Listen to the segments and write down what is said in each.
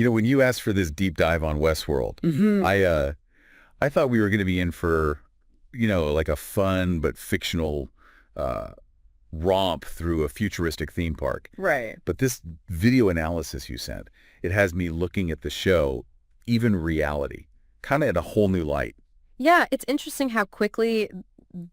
When you asked for this deep dive on Westworld, I thought we were going to be in for, like a fun but fictional romp through a futuristic theme park. Right. But this video analysis you sent, it has me looking at the show, even reality, kind of in a whole new light. Yeah, it's interesting how quickly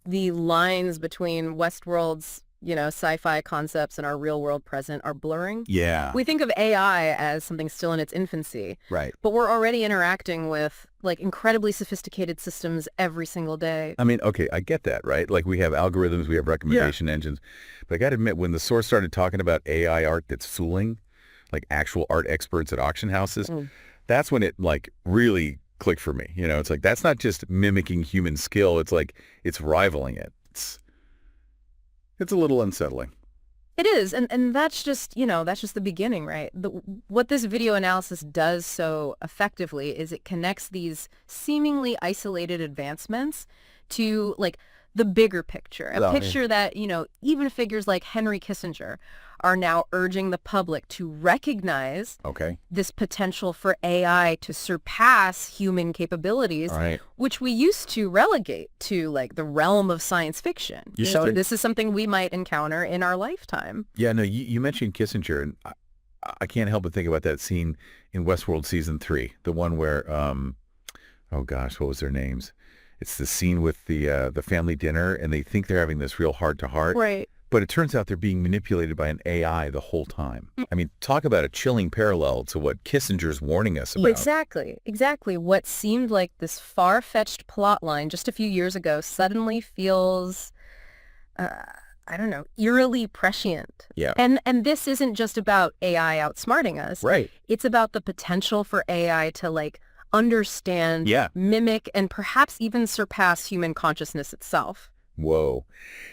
the lines between Westworld's, sci-fi concepts and our real world present are blurring. Yeah. We think of AI as something still in its infancy. Right. But we're already interacting with like incredibly sophisticated systems every single day. I mean, okay, I get that, right? Like we have algorithms, we have recommendation engines. But I got to admit, when the source started talking about AI art that's fooling, like actual art experts at auction houses, that's when it like really clicked for me. It's like, that's not just mimicking human skill. It's like, it's rivaling it. It's a little unsettling. It is. And that's just, that's just the beginning, right? What this video analysis does so effectively is it connects these seemingly isolated advancements to like the bigger picture, a picture that, even figures like Henry Kissinger are now urging the public to recognize this potential for AI to surpass human capabilities, which we used to relegate to like the realm of science fiction. So this is something we might encounter in our lifetime. Yeah, no, you mentioned Kissinger, and I can't help but think about that scene in Westworld Season 3, the one where, oh gosh, what was their names? It's the scene with the family dinner, and they think they're having this real heart-to-heart. Right. But it turns out they're being manipulated by an AI the whole time. I mean, talk about a chilling parallel to what Kissinger's warning us about. Exactly. What seemed like this far-fetched plot line just a few years ago suddenly feels, eerily prescient. Yeah. And this isn't just about AI outsmarting us. Right. It's about the potential for AI to like understand, mimic, and perhaps even surpass human consciousness itself. Whoa.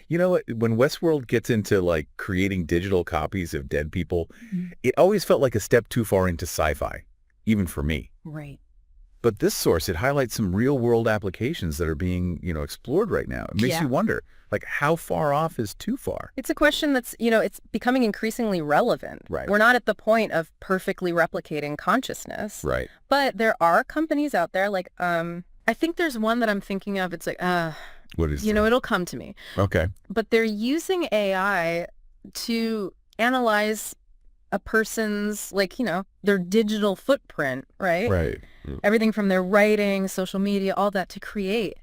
You know what? When Westworld gets into like creating digital copies of dead people, it always felt like a step too far into sci-fi, even for me. Right. But this source, it highlights some real world applications that are being, explored right now. It makes you wonder, like, how far off is too far? It's a question that's, it's becoming increasingly relevant. Right. We're not at the point of perfectly replicating consciousness. Right. But there are companies out there, like, I think there's one that I'm thinking of. It's like, what is it? It'll come to me. Okay. But they're using AI to analyze a person's, like, their digital footprint, right? Right. Everything from their writing, social media, all that to create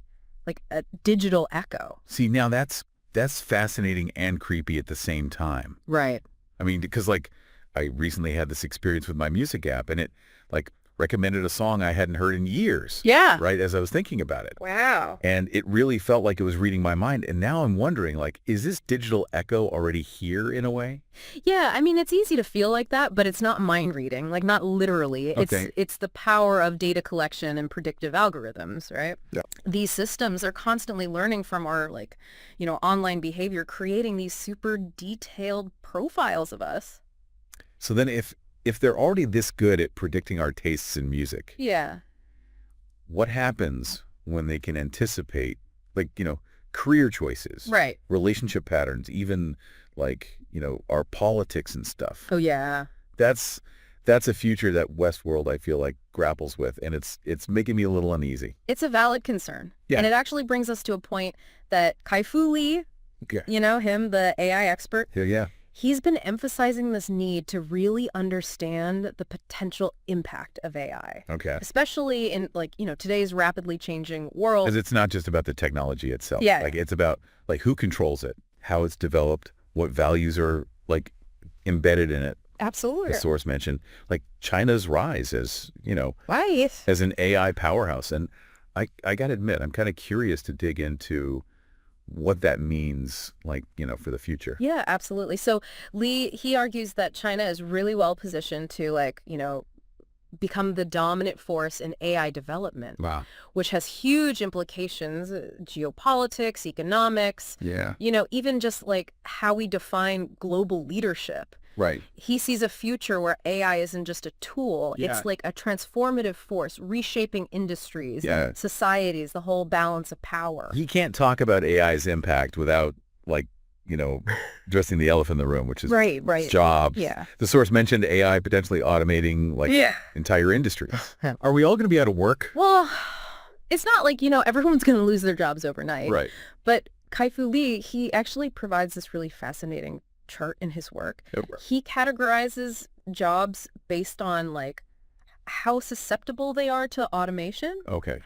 like a digital echo. See, now that's fascinating and creepy at the same time. Right. I mean, because like I recently had this experience with my music app, and it like recommended a song I hadn't heard in years. Yeah. Right, as I was thinking about it. Wow. And it really felt like it was reading my mind. And now I'm wondering, like, is this digital echo already here in a way? Yeah, I mean, it's easy to feel like that, but it's not mind reading, like not literally. It's the power of data collection and predictive algorithms, right? Yeah. These systems are constantly learning from our online behavior, creating these super detailed profiles of us. So then if they're already this good at predicting our tastes in music, what happens when they can anticipate, like, career choices, right, relationship patterns, even like, our politics and stuff? Oh, yeah. That's a future that Westworld, I feel like, grapples with, and it's making me a little uneasy. It's a valid concern. Yeah. And it actually brings us to a point that Kai-Fu Lee, him, the AI expert, he's been emphasizing this need to really understand the potential impact of AI. Okay. Especially in today's rapidly changing world. Because it's not just about the technology itself. Yeah. Like it's about like who controls it, how it's developed, what values are like embedded in it. Absolutely. The source mentioned like China's rise as, right, as an AI powerhouse. And I got to admit, I'm kind of curious to dig into what that means, like, for the future. Yeah, absolutely. So Lee, he argues that China is really well positioned to become the dominant force in AI development. Wow. Which has huge implications, geopolitics, economics, even just like how we define global leadership. Right. He sees a future where AI isn't just a tool. Yeah. It's like a transformative force, reshaping industries, societies, the whole balance of power. He can't talk about AI's impact without, like, addressing the elephant in the room, which is right. jobs. Yeah. The source mentioned AI potentially automating entire industries. Are we all going to be out of work? Well, it's not like, everyone's going to lose their jobs overnight. Right. But Kai-Fu Lee, he actually provides this really fascinating chart in his work. Okay. He categorizes jobs based on how susceptible they are to automation. Okay.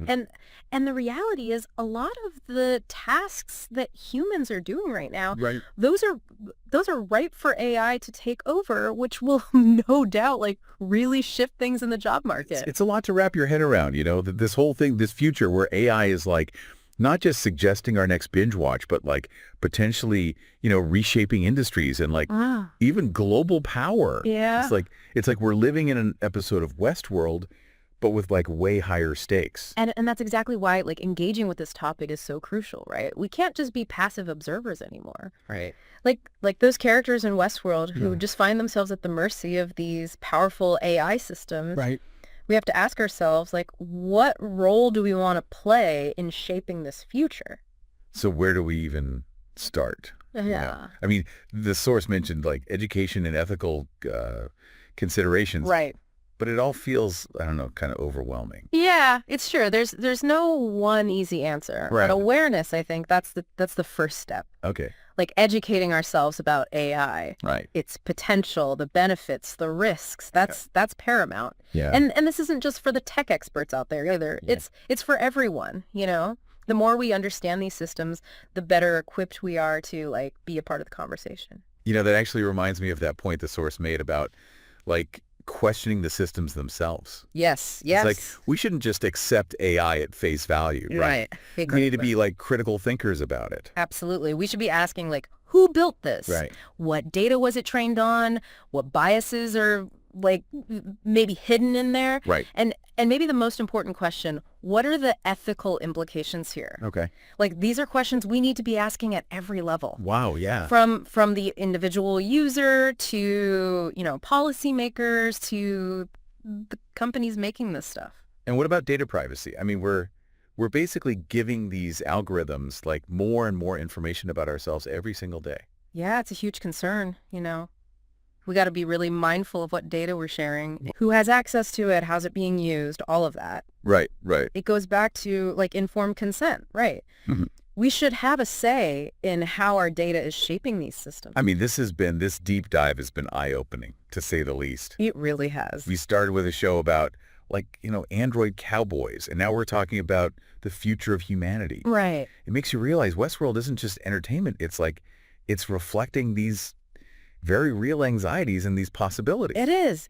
And the reality is a lot of the tasks that humans are doing right now, Right. those are ripe for AI to take over, which will no doubt really shift things in the job market. It's a lot to wrap your head around, this whole thing, this future where AI is not just suggesting our next binge watch, but potentially, reshaping industries and even global power. Yeah. It's like we're living in an episode of Westworld, but with way higher stakes. And that's exactly why engaging with this topic is so crucial, right? We can't just be passive observers anymore. Right. Like those characters in Westworld who just find themselves at the mercy of these powerful AI systems. Right. We have to ask ourselves, what role do we want to play in shaping this future? So where do we even start? Yeah. I mean, the source mentioned education and ethical considerations. Right. But it all feels, I don't know, kind of overwhelming. Yeah, it's true. There's no one easy answer. Right. But awareness, I think, that's the first step. Okay. Educating ourselves about AI, Right. its potential, the benefits, the risks. That's paramount. Yeah. And this isn't just for the tech experts out there either. Yeah. It's for everyone, The more we understand these systems, the better equipped we are to be a part of the conversation. That actually reminds me of that point the source made about questioning the systems themselves. Yes. It's we shouldn't just accept AI at face value, right? We need to be critical thinkers about it. Absolutely. We should be asking who built this? Right. What data was it trained on? What biases are maybe hidden in there? Right. And maybe the most important question, what are the ethical implications here? Okay. These are questions we need to be asking at every level. Wow, yeah. From the individual user to, policymakers to the companies making this stuff. And what about data privacy? I mean, we're basically giving these algorithms more and more information about ourselves every single day. Yeah, it's a huge concern, We got to be really mindful of what data we're sharing, who has access to it, how's it being used, all of that. Right. It goes back to informed consent, right? Mm-hmm. We should have a say in how our data is shaping these systems. I mean, this deep dive has been eye-opening, to say the least. It really has. We started with a show about Android cowboys, and now we're talking about the future of humanity. Right. It makes you realize Westworld isn't just entertainment. It's it's reflecting these very real anxieties and these possibilities. It is.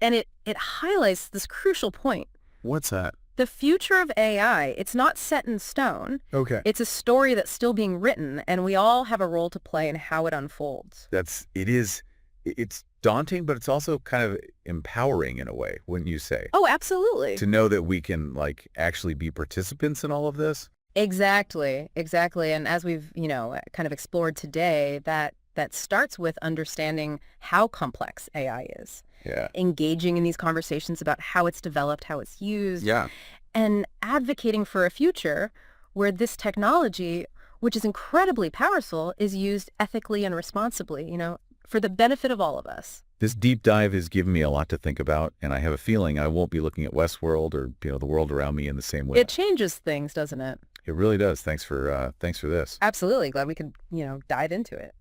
And it highlights this crucial point. What's that? The future of AI, it's not set in stone. Okay. It's a story that's still being written, and we all have a role to play in how it unfolds. It's daunting, but it's also kind of empowering in a way, wouldn't you say? Oh, absolutely. To know that we can actually be participants in all of this? Exactly. And as we've, kind of explored today, that starts with understanding how complex AI is. Yeah. Engaging in these conversations about how it's developed, how it's used. Yeah. And advocating for a future where this technology, which is incredibly powerful, is used ethically and responsibly, for the benefit of all of us. This deep dive has given me a lot to think about, and I have a feeling I won't be looking at Westworld or the world around me in the same way. It changes things, doesn't it? It really does. Thanks for this. Absolutely. Glad we could, dive into it.